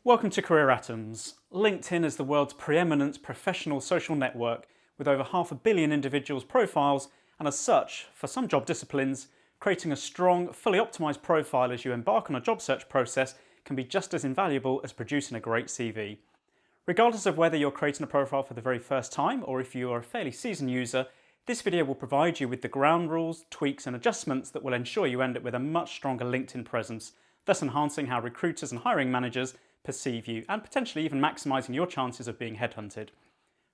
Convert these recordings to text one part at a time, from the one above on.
Welcome to Career Atoms. LinkedIn is the world's preeminent professional social network with over 500 million individuals' profiles, and as such, for some job disciplines, creating a strong, fully optimised profile as you embark on a job search process can be just as invaluable as producing a great CV. Regardless of whether you're creating a profile for the very first time or if you are a fairly seasoned user, this video will provide you with the ground rules, tweaks and adjustments that will ensure you end up with a much stronger LinkedIn presence, thus enhancing how recruiters and hiring managers perceive you and potentially even maximising your chances of being headhunted.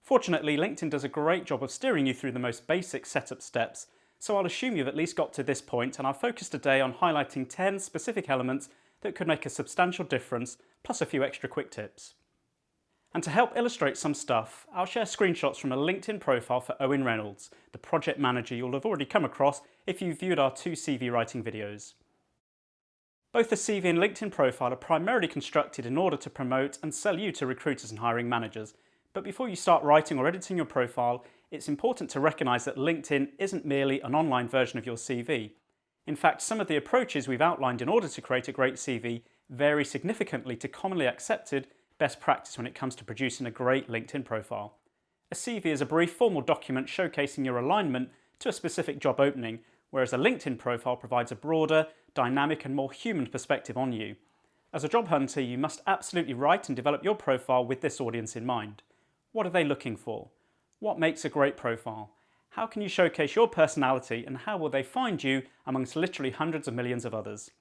Fortunately, LinkedIn does a great job of steering you through the most basic setup steps, so I'll assume you've at least got to this point, and I'll focus today on highlighting 10 specific elements that could make a substantial difference, plus a few extra quick tips. And to help illustrate some stuff, I'll share screenshots from a LinkedIn profile for Owen Reynolds, the project manager you'll have already come across if you've viewed our 2 CV writing videos. Both the CV and LinkedIn profile are primarily constructed in order to promote and sell you to recruiters and hiring managers. But before you start writing or editing your profile, it's important to recognise that LinkedIn isn't merely an online version of your CV. In fact, some of the approaches we've outlined in order to create a great CV vary significantly to commonly accepted best practice when it comes to producing a great LinkedIn profile. A CV is a brief formal document showcasing your alignment to a specific job opening, whereas a LinkedIn profile provides a broader, dynamic and more human perspective on you. As a job hunter, you must absolutely write and develop your profile with this audience in mind. What are they looking for? What makes a great profile? How can you showcase your personality, and how will they find you amongst literally hundreds of millions of others?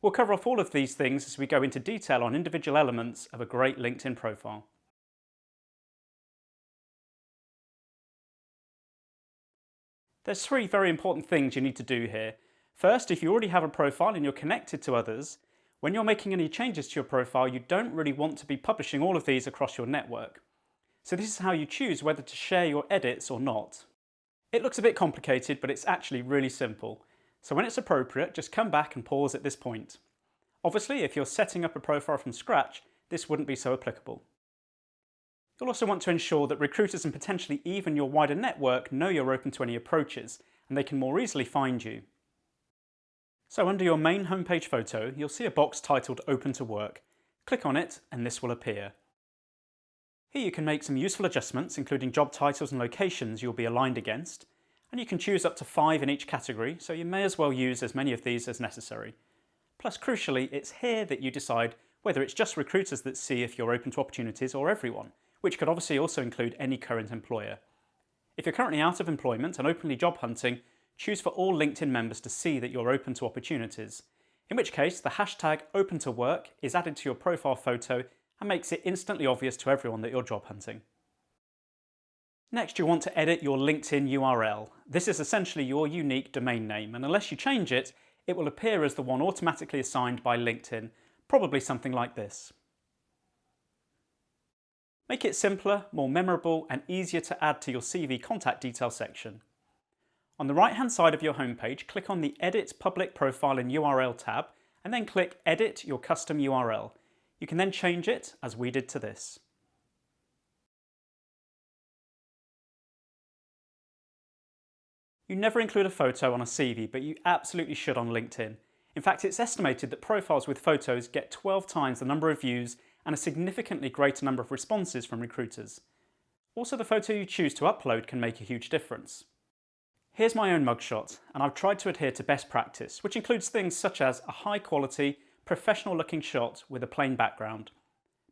We'll cover off all of these things as we go into detail on individual elements of a great LinkedIn profile. There's 3 very important things you need to do here. First, if you already have a profile and you're connected to others, when you're making any changes to your profile, you don't really want to be publishing all of these across your network. So this is how you choose whether to share your edits or not. It looks a bit complicated, but it's actually really simple. So when it's appropriate, just come back and pause at this point. Obviously, if you're setting up a profile from scratch, this wouldn't be so applicable. You'll also want to ensure that recruiters and potentially even your wider network know you're open to any approaches, and they can more easily find you. So under your main homepage photo, you'll see a box titled Open to Work. Click on it and this will appear. Here you can make some useful adjustments, including job titles and locations you'll be aligned against, and you can choose up to 5 in each category, so you may as well use as many of these as necessary. Plus, crucially, it's here that you decide whether it's just recruiters that see if you're open to opportunities or everyone, which could obviously also include any current employer. If you're currently out of employment and openly job hunting, choose for all LinkedIn members to see that you're open to opportunities, in which case the hashtag #OpenToWork is added to your profile photo and makes it instantly obvious to everyone that you're job hunting. Next, you'll want to edit your LinkedIn URL. This is essentially your unique domain name, and unless you change it, it will appear as the one automatically assigned by LinkedIn, probably something like this. Make it simpler, more memorable and easier to add to your CV contact details section. On the right-hand side of your homepage, click on the Edit Public Profile and URL tab, and then click Edit your custom URL. You can then change it, as we did to this. You never include a photo on a CV, but you absolutely should on LinkedIn. In fact, it's estimated that profiles with photos get 12 times the number of views and a significantly greater number of responses from recruiters. Also, the photo you choose to upload can make a huge difference. Here's my own mugshot, and I've tried to adhere to best practice, which includes things such as a high quality, professional looking shot with a plain background.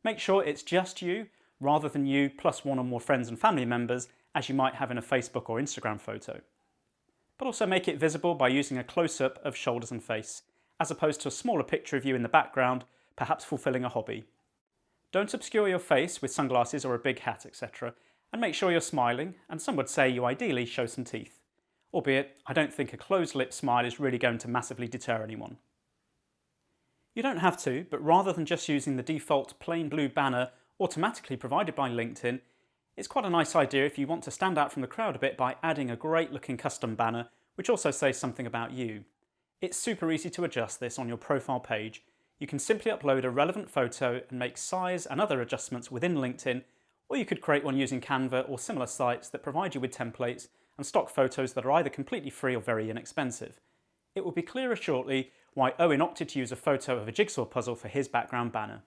Make sure it's just you, rather than you plus 1 or more friends and family members, as you might have in a Facebook or Instagram photo. But also make it visible by using a close-up of shoulders and face, as opposed to a smaller picture of you in the background, perhaps fulfilling a hobby. Don't obscure your face with sunglasses or a big hat, etc., and make sure you're smiling, and some would say you ideally show some teeth. Albeit, I don't think a closed-lip smile is really going to massively deter anyone. You don't have to, but rather than just using the default plain blue banner automatically provided by LinkedIn, it's quite a nice idea if you want to stand out from the crowd a bit by adding a great looking custom banner which also says something about you. It's super easy to adjust this on your profile page. You can simply upload a relevant photo and make size and other adjustments within LinkedIn, or you could create one using Canva or similar sites that provide you with templates and stock photos that are either completely free or very inexpensive. It will be clearer shortly why Owen opted to use a photo of a jigsaw puzzle for his background banner.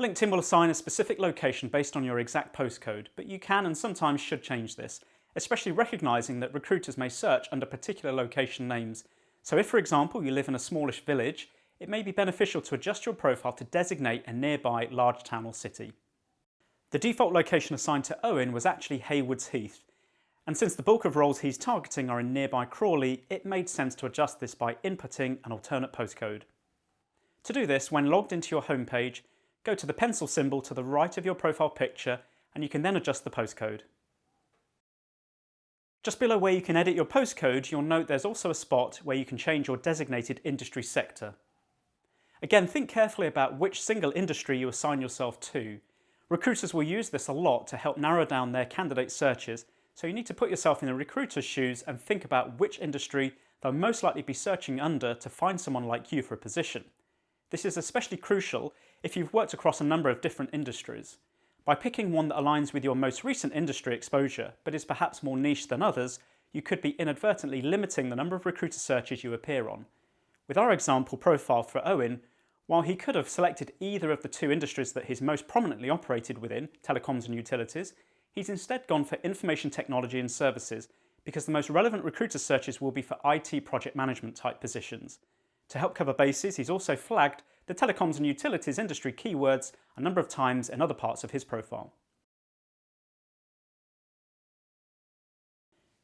LinkedIn will assign a specific location based on your exact postcode, but you can and sometimes should change this, especially recognising that recruiters may search under particular location names. So if, for example, you live in a smallish village, it may be beneficial to adjust your profile to designate a nearby large town or city. The default location assigned to Owen was actually Haywards Heath, and since the bulk of roles he's targeting are in nearby Crawley, it made sense to adjust this by inputting an alternate postcode. To do this, when logged into your homepage, go to the pencil symbol to the right of your profile picture and you can then adjust the postcode. Just below where you can edit your postcode, you'll note there's also a spot where you can change your designated industry sector. Again, think carefully about which single industry you assign yourself to. Recruiters will use this a lot to help narrow down their candidate searches, so you need to put yourself in the recruiter's shoes and think about which industry they'll most likely be searching under to find someone like you for a position. This is especially crucial if you've worked across a number of different industries. By picking one that aligns with your most recent industry exposure, but is perhaps more niche than others, you could be inadvertently limiting the number of recruiter searches you appear on. With our example profile for Owen, while he could have selected either of the two industries that he's most prominently operated within, telecoms and utilities, he's instead gone for information technology and services because the most relevant recruiter searches will be for IT project management type positions. To help cover bases, he's also flagged the telecoms and utilities industry keywords a number of times in other parts of his profile.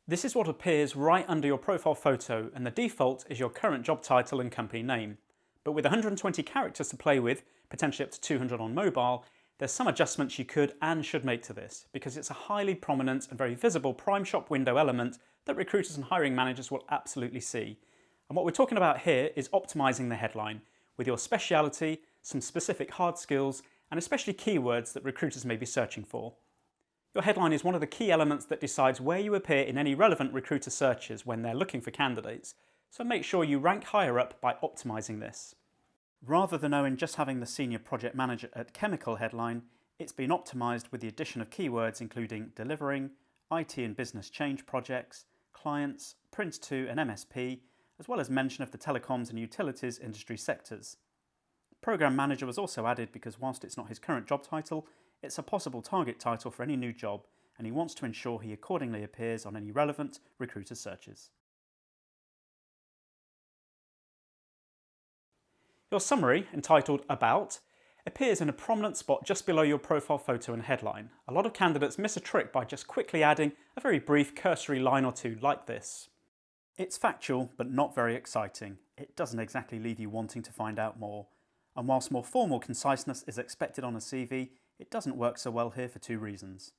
This is what appears right under your profile photo, and the default is your current job title and company name. But with 120 characters to play with, potentially up to 200 on mobile, there's some adjustments you could and should make to this, because it's a highly prominent and very visible prime shop window element that recruiters and hiring managers will absolutely see. And what we're talking about here is optimizing the headline, with your speciality, some specific hard skills, and especially keywords that recruiters may be searching for. Your headline is one of the key elements that decides where you appear in any relevant recruiter searches when they're looking for candidates, so make sure you rank higher up by optimizing this. Rather than Owen just having the Senior Project Manager at Chemical headline, it's been optimized with the addition of keywords including delivering, IT and business change projects, clients, Prince2 and MSP, as well as mention of the telecoms and utilities industry sectors. Program Manager was also added because whilst it's not his current job title, it's a possible target title for any new job, and he wants to ensure he accordingly appears on any relevant recruiter searches. Your summary, entitled About, appears in a prominent spot just below your profile photo and headline. A lot of candidates miss a trick by just quickly adding a very brief cursory line or two like this. It's factual, but not very exciting. It doesn't exactly leave you wanting to find out more. And whilst more formal conciseness is expected on a CV, it doesn't work so well here for two reasons.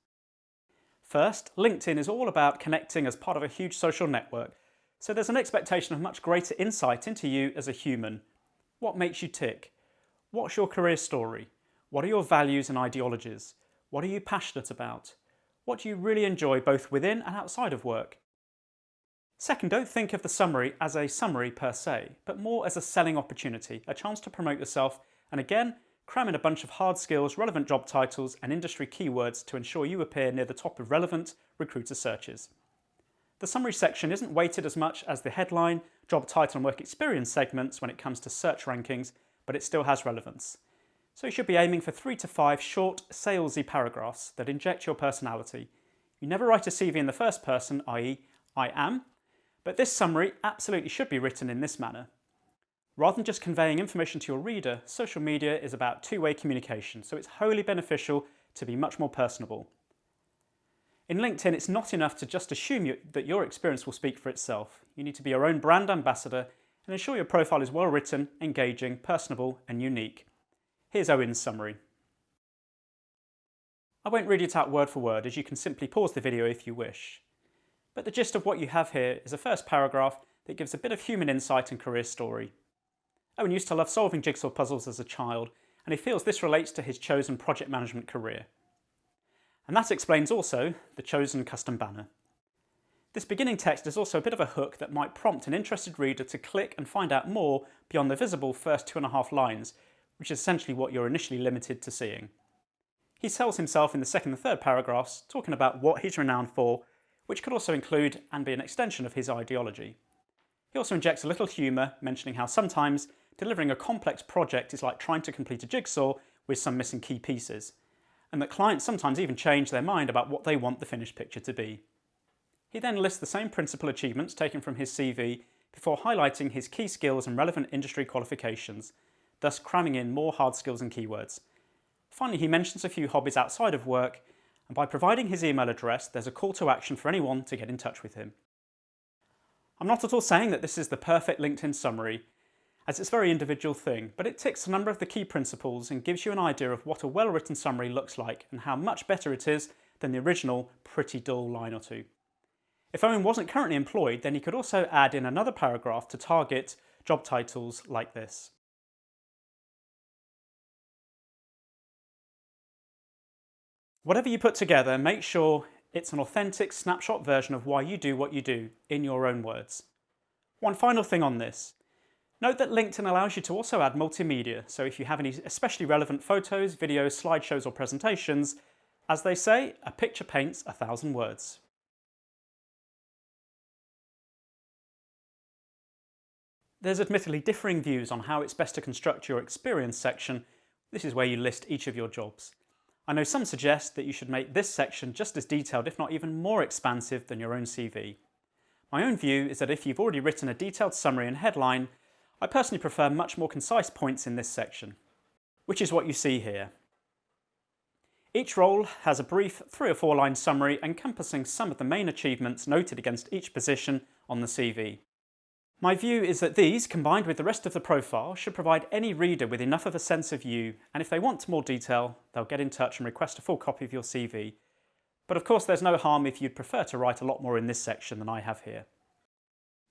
First, LinkedIn is all about connecting as part of a huge social network, so there's an expectation of much greater insight into you as a human. What makes you tick? What's your career story? What are your values and ideologies? What are you passionate about? What do you really enjoy both within and outside of work? Second, don't think of the summary as a summary per se, but more as a selling opportunity, a chance to promote yourself, and again, cram in a bunch of hard skills, relevant job titles, and industry keywords to ensure you appear near the top of relevant recruiter searches. The summary section isn't weighted as much as the headline, job title, and work experience segments when it comes to search rankings, but it still has relevance. So you should be aiming for 3 to 5 short, salesy paragraphs that inject your personality. You never write a CV in the first person, i.e., I am, but this summary absolutely should be written in this manner. Rather than just conveying information to your reader, social media is about two-way communication, so it's wholly beneficial to be much more personable. In LinkedIn, it's not enough to just assume that your experience will speak for itself. You need to be your own brand ambassador and ensure your profile is well written, engaging, personable, and unique. Here's Owen's summary. I won't read it out word for word, as you can simply pause the video if you wish. But the gist of what you have here is a first paragraph that gives a bit of human insight and career story. Owen used to love solving jigsaw puzzles as a child, and he feels this relates to his chosen project management career. And that explains also the chosen custom banner. This beginning text is also a bit of a hook that might prompt an interested reader to click and find out more beyond the visible first 2.5 lines, which is essentially what you're initially limited to seeing. He sells himself in the second and third paragraphs, talking about what he's renowned for, which could also include and be an extension of his ideology. He also injects a little humour, mentioning how sometimes delivering a complex project is like trying to complete a jigsaw with some missing key pieces, and that clients sometimes even change their mind about what they want the finished picture to be. He then lists the same principal achievements taken from his CV before highlighting his key skills and relevant industry qualifications, thus cramming in more hard skills and keywords. Finally, he mentions a few hobbies outside of work, and by providing his email address, there's a call to action for anyone to get in touch with him. I'm not at all saying that this is the perfect LinkedIn summary, as it's a very individual thing, but it ticks a number of the key principles and gives you an idea of what a well-written summary looks like and how much better it is than the original pretty dull line or two. If Owen wasn't currently employed, then he could also add in another paragraph to target job titles like this. Whatever you put together, make sure it's an authentic snapshot version of why you do what you do, in your own words. One final thing on this. Note that LinkedIn allows you to also add multimedia, so if you have any especially relevant photos, videos, slideshows or presentations, as they say, a picture paints 1,000 words. There's admittedly differing views on how it's best to construct your experience section. This is where you list each of your jobs. I know some suggest that you should make this section just as detailed, if not even more expansive than your own CV. My own view is that if you've already written a detailed summary and headline, I personally prefer much more concise points in this section, which is what you see here. Each role has a brief 3 or 4 line summary encompassing some of the main achievements noted against each position on the CV. My view is that these, combined with the rest of the profile, should provide any reader with enough of a sense of you, and if they want more detail, they'll get in touch and request a full copy of your CV. But of course there's no harm if you'd prefer to write a lot more in this section than I have here.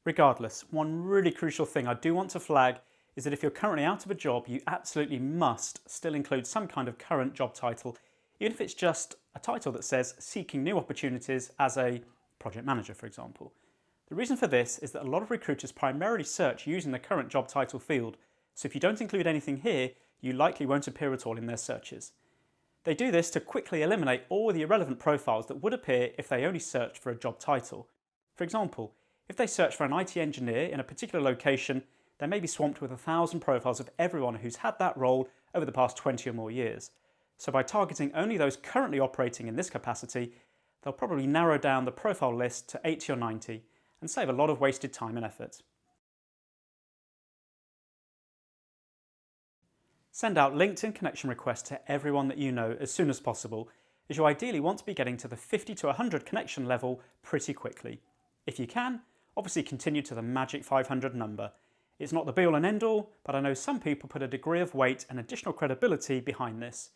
Regardless, one really crucial thing I do want to flag is that if you're currently out of a job, you absolutely must still include some kind of current job title, even if it's just a title that says seeking new opportunities as a project manager, for example. The reason for this is that a lot of recruiters primarily search using the current job title field, so if you don't include anything here, you likely won't appear at all in their searches. They do this to quickly eliminate all the irrelevant profiles that would appear if they only searched for a job title. For example, if they search for an IT engineer in a particular location, they may be swamped with 1,000 profiles of everyone who's had that role over the past 20 or more years. So by targeting only those currently operating in this capacity, they'll probably narrow down the profile list to 80 or 90, and save a lot of wasted time and effort. Send out LinkedIn connection requests to everyone that you know as soon as possible, as you ideally want to be getting to the 50 to 100 connection level pretty quickly. If you can, obviously continue to the magic 500 number. It's not the be all and end all, but I know some people put a degree of weight and additional credibility behind this.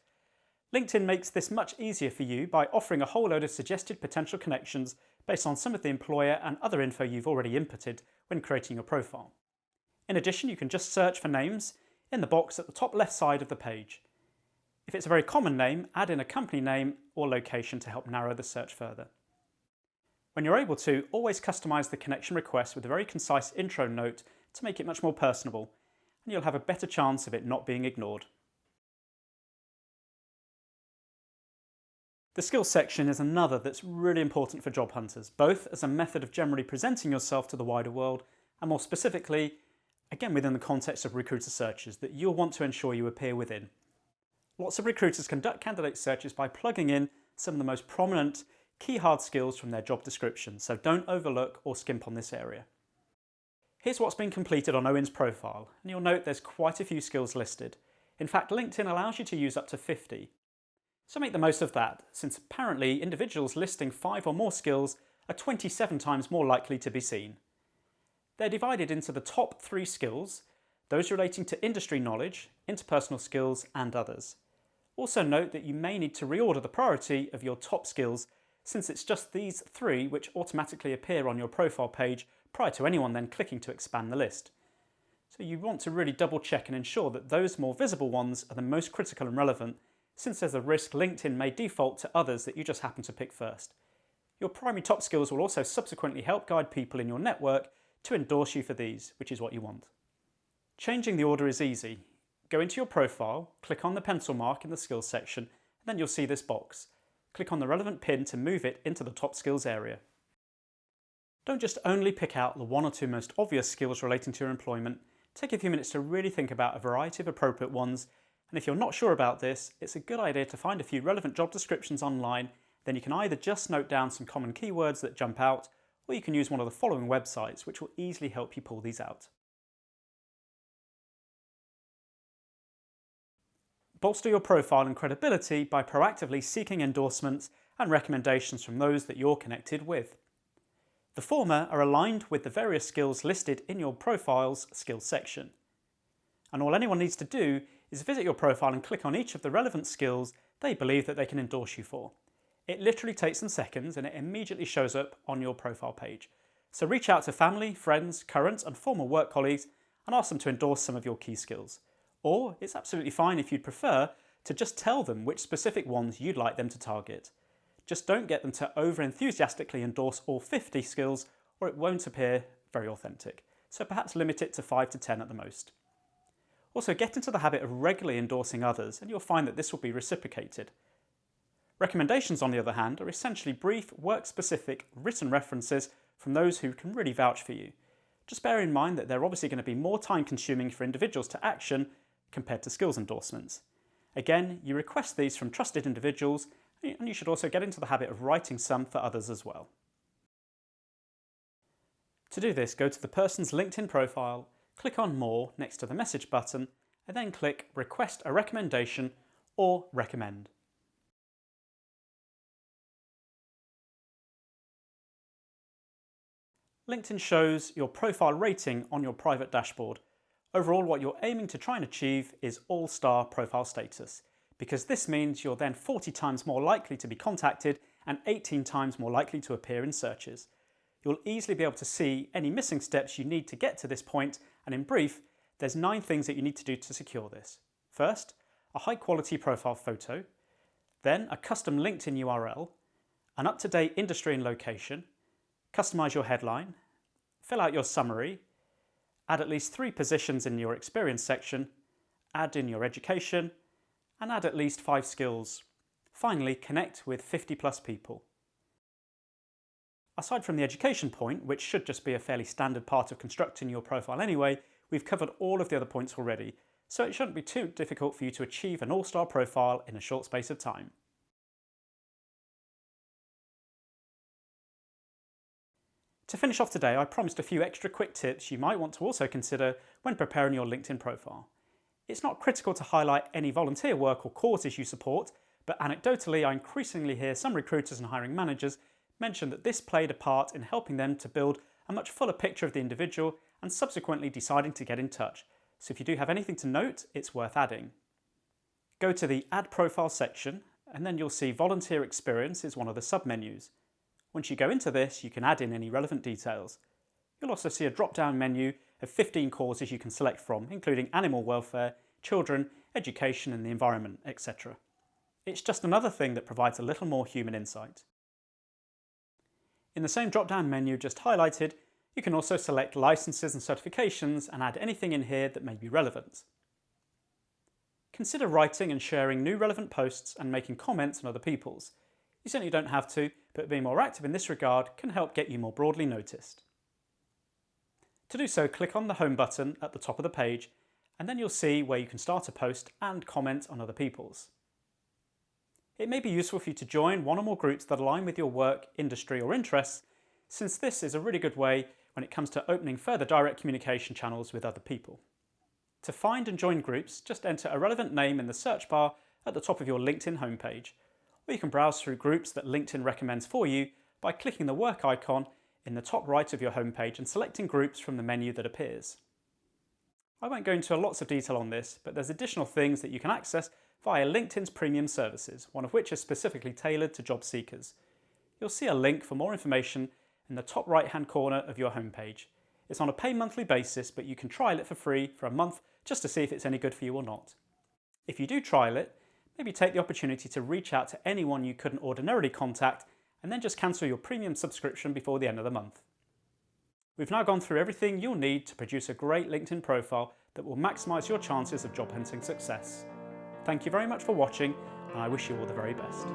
LinkedIn makes this much easier for you by offering a whole load of suggested potential connections based on some of the employer and other info you've already inputted when creating your profile. In addition, you can just search for names in the box at the top left side of the page. If it's a very common name, add in a company name or location to help narrow the search further. When you're able to, always customize the connection request with a very concise intro note to make it much more personable, and you'll have a better chance of it not being ignored. The skills section is another that's really important for job hunters, both as a method of generally presenting yourself to the wider world, and more specifically, again within the context of recruiter searches that you'll want to ensure you appear within. Lots of recruiters conduct candidate searches by plugging in some of the most prominent key hard skills from their job description, so don't overlook or skimp on this area. Here's what's been completed on Owen's profile, and you'll note there's quite a few skills listed. In fact, LinkedIn allows you to use up to 50. So make the most of that, since apparently individuals listing 5 or more skills are 27 times more likely to be seen. They're divided into the top 3 skills, those relating to industry knowledge, interpersonal skills and others. Also note that you may need to reorder the priority of your top skills, since it's just these 3 which automatically appear on your profile page prior to anyone then clicking to expand the list. So you want to really double check and ensure that those more visible ones are the most critical and relevant, since there's a risk LinkedIn may default to others that you just happen to pick first. Your primary top skills will also subsequently help guide people in your network to endorse you for these, which is what you want. Changing the order is easy. Go into your profile, click on the pencil mark in the skills section, and then you'll see this box. Click on the relevant pin to move it into the top skills area. Don't just only pick out the 1 or 2 most obvious skills relating to your employment. Take a few minutes to really think about a variety of appropriate ones And if you're not sure about this, it's a good idea to find a few relevant job descriptions online. Then you can either just note down some common keywords that jump out, or you can use one of the following websites which will easily help you pull these out. Bolster your profile and credibility by proactively seeking endorsements and recommendations from those that you're connected with. The former are aligned with the various skills listed in your profile's skills section. And all anyone needs to do is visit your profile and click on each of the relevant skills they believe that they can endorse you for. It literally takes them seconds and it immediately shows up on your profile page. So reach out to family, friends, current and former work colleagues and ask them to endorse some of your key skills. Or it's absolutely fine if you'd prefer to just tell them which specific ones you'd like them to target. Just don't get them to over-enthusiastically endorse all 50 skills or it won't appear very authentic. So perhaps limit it to 5 to 10 at the most. Also, get into the habit of regularly endorsing others and you'll find that this will be reciprocated. Recommendations, on the other hand, are essentially brief, work-specific written references from those who can really vouch for you. Just bear in mind that they're obviously going to be more time-consuming for individuals to action compared to skills endorsements. Again, you request these from trusted individuals and you should also get into the habit of writing some for others as well. To do this, go to the person's LinkedIn profile, click on More next to the message button, and then click Request a Recommendation or Recommend. LinkedIn shows your profile rating on your private dashboard. Overall, what you're aiming to try and achieve is all-star profile status, because this means you're then 40 times more likely to be contacted and 18 times more likely to appear in searches. You'll easily be able to see any missing steps you need to get to this point, and in brief, there's 9 things that you need to do to secure this. First, a high-quality profile photo, then a custom LinkedIn URL, an up-to-date industry and location, customize your headline, fill out your summary, add at least 3 positions in your experience section, add in your education, and add at least 5 skills. Finally, connect with 50 plus people. Aside from the education point, which should just be a fairly standard part of constructing your profile anyway, we've covered all of the other points already, so it shouldn't be too difficult for you to achieve an all-star profile in a short space of time. To finish off today, I promised a few extra quick tips you might want to also consider when preparing your LinkedIn profile. It's not critical to highlight any volunteer work or causes you support, but anecdotally I increasingly hear some recruiters and hiring managers mention that this played a part in helping them to build a much fuller picture of the individual and subsequently deciding to get in touch. So if you do have anything to note, it's worth adding. Go to the Add Profile section and then you'll see Volunteer Experience is one of the sub-menus. Once you go into this, you can add in any relevant details. You'll also see a drop-down menu of 15 causes you can select from, including animal welfare, children, education and the environment, etc. It's just another thing that provides a little more human insight. In the same drop-down menu just highlighted, you can also select licenses and certifications and add anything in here that may be relevant. Consider writing and sharing new relevant posts and making comments on other people's. You certainly don't have to, but being more active in this regard can help get you more broadly noticed. To do so, click on the Home button at the top of the page, and then you'll see where you can start a post and comment on other people's. It may be useful for you to join one or more groups that align with your work, industry or interests, since this is a really good way when it comes to opening further direct communication channels with other people. To find and join groups, just enter a relevant name in the search bar at the top of your LinkedIn homepage, or you can browse through groups that LinkedIn recommends for you by clicking the work icon in the top right of your homepage and selecting groups from the menu that appears. I won't go into lots of detail on this, but there's additional things that you can access via LinkedIn's premium services, one of which is specifically tailored to job seekers. You'll see a link for more information in the top right-hand corner of your homepage. It's on a pay monthly basis, but you can trial it for free for a month just to see if it's any good for you or not. If you do trial it, maybe take the opportunity to reach out to anyone you couldn't ordinarily contact and then just cancel your premium subscription before the end of the month. We've now gone through everything you'll need to produce a great LinkedIn profile that will maximise your chances of job hunting success. Thank you very much for watching, and I wish you all the very best.